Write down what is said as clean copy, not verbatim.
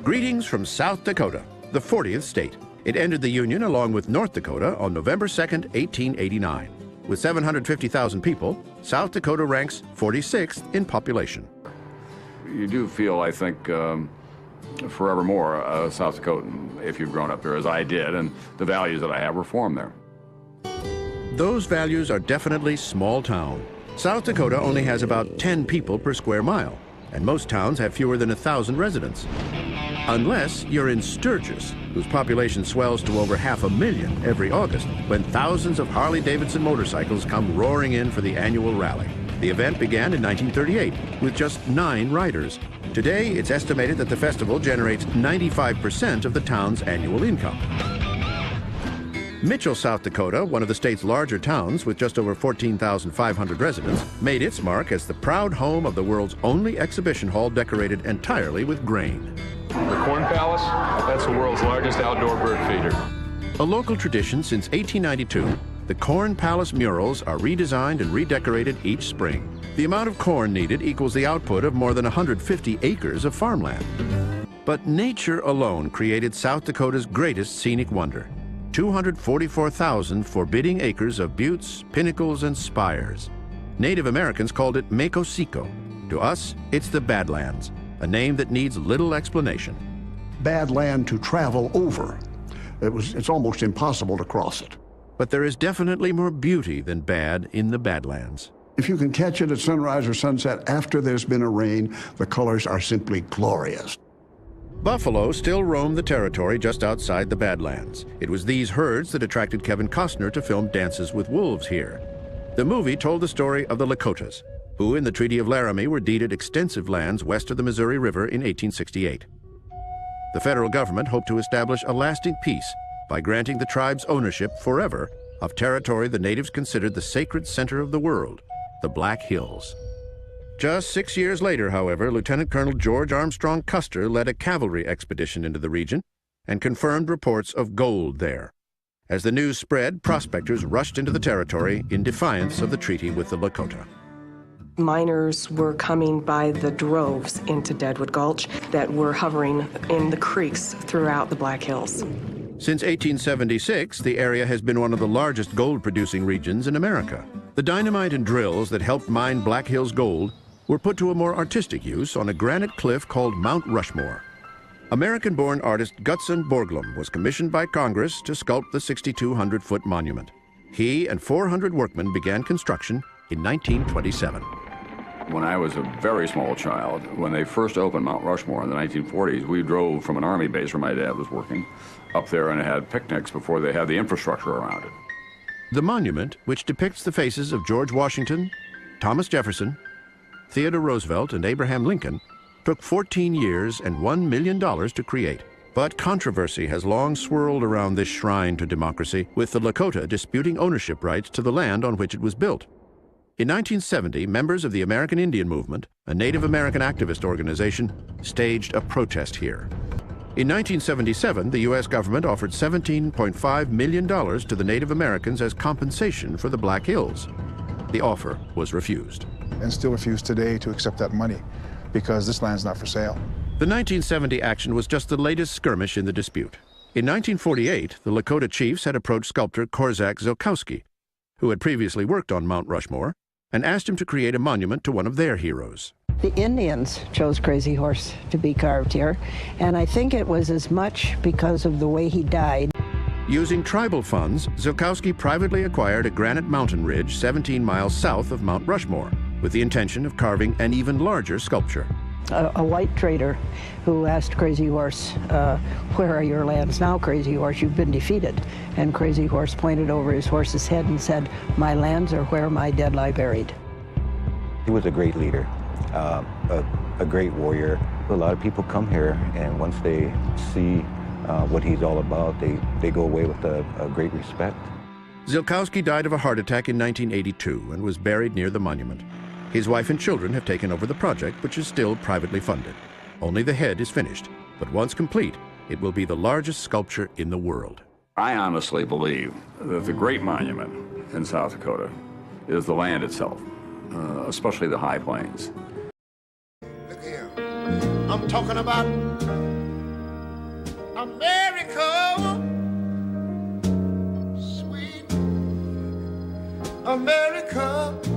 Greetings from South Dakota, the 40th state. It entered the Union along with North Dakota on November 2nd, 1889. With 750,000 people, South Dakota ranks 46th in population. You do feel, I think, forevermore a South Dakotan if you've grown up here, as I did, and the values that I have were formed there. Those values are definitely small town. South Dakota only has about 10 people per square mile, and most towns have fewer than 1,000 residents. Unless you're in Sturgis, whose population swells to over 500,000 every August, when thousands of Harley-Davidson motorcycles come roaring in for the annual rally. The event began in 1938 with just 9 riders. Today, it's estimated that the festival generates 95% of the town's annual income. Mitchell, South Dakota, one of the state's larger towns with just over 14,500 residents, made its mark as the proud home of the world's only exhibition hall decorated entirely with grain. The Corn Palace, that's the world's largest outdoor bird feeder. A local tradition since 1892, the Corn Palace murals are redesigned and redecorated each spring. The amount of corn needed equals the output of more than 150 acres of farmland. But nature alone created South Dakota's greatest scenic wonder. 244,000 forbidding acres of buttes, pinnacles, and spires. Native Americans called it Mekosico. To us, it's the Badlands, a name that needs little explanation. Bad land to travel over. It's almost impossible to cross it. But there is definitely more beauty than bad in the Badlands. If you can catch it at sunrise or sunset after there's been a rain, the colors are simply glorious. Buffalo still roam the territory just outside the Badlands. It was these herds that attracted Kevin Costner to film Dances with Wolves here. The movie told the story of the Lakotas, who in the Treaty of Laramie were deeded extensive lands west of the Missouri River in 1868. The federal government hoped to establish a lasting peace by granting the tribes ownership forever of territory the natives considered the sacred center of the world, the Black Hills. Just 6 years later, however, Lieutenant Colonel George Armstrong Custer led a cavalry expedition into the region and confirmed reports of gold there. As the news spread, prospectors rushed into the territory in defiance of the treaty with the Lakota. Miners were coming by the droves into Deadwood Gulch that were hovering in the creeks throughout the Black Hills. Since 1876, the area has been one of the largest gold-producing regions in America. The dynamite and drills that helped mine Black Hills gold were put to a more artistic use on a granite cliff called Mount Rushmore. American-born artist Gutzon Borglum was commissioned by Congress to sculpt the 6,200-foot monument. He and 400 workmen began construction in 1927. When I was a very small child, when they first opened Mount Rushmore in the 1940s, we drove from an army base where my dad was working up there and had picnics before they had the infrastructure around it. The monument, which depicts the faces of George Washington, Thomas Jefferson, Theodore Roosevelt, and Abraham Lincoln, took 14 years and $1 million to create. But controversy has long swirled around this shrine to democracy, with the Lakota disputing ownership rights to the land on which it was built. In 1970, members of the American Indian Movement, a Native American activist organization, staged a protest here. In 1977, the U.S. government offered $17.5 million to the Native Americans as compensation for the Black Hills. The offer was refused. And still refuse today to accept that money because this land's not for sale. The 1970 action was just the latest skirmish in the dispute. In 1948, the Lakota chiefs had approached sculptor Korczak Ziolkowski, who had previously worked on Mount Rushmore, and asked him to create a monument to one of their heroes. The Indians chose Crazy Horse to be carved here, and I think it was as much because of the way he died. Using tribal funds, Ziolkowski privately acquired a granite mountain ridge 17 miles south of Mount Rushmore, with the intention of carving an even larger sculpture. A white trader who asked Crazy Horse, where are your lands now, Crazy Horse? You've been defeated. And Crazy Horse pointed over his horse's head and said, my lands are where my dead lie buried. He was a great leader, a great warrior. A lot of people come here, and once they see what he's all about, they go away with a great respect. Ziolkowski died of a heart attack in 1982 and was buried near the monument. His wife and children have taken over the project, which is still privately funded. Only the head is finished, but once complete, it will be the largest sculpture in the world. I honestly believe that the great monument in South Dakota is the land itself, especially the high plains. Look here, I'm talking about America, sweet America.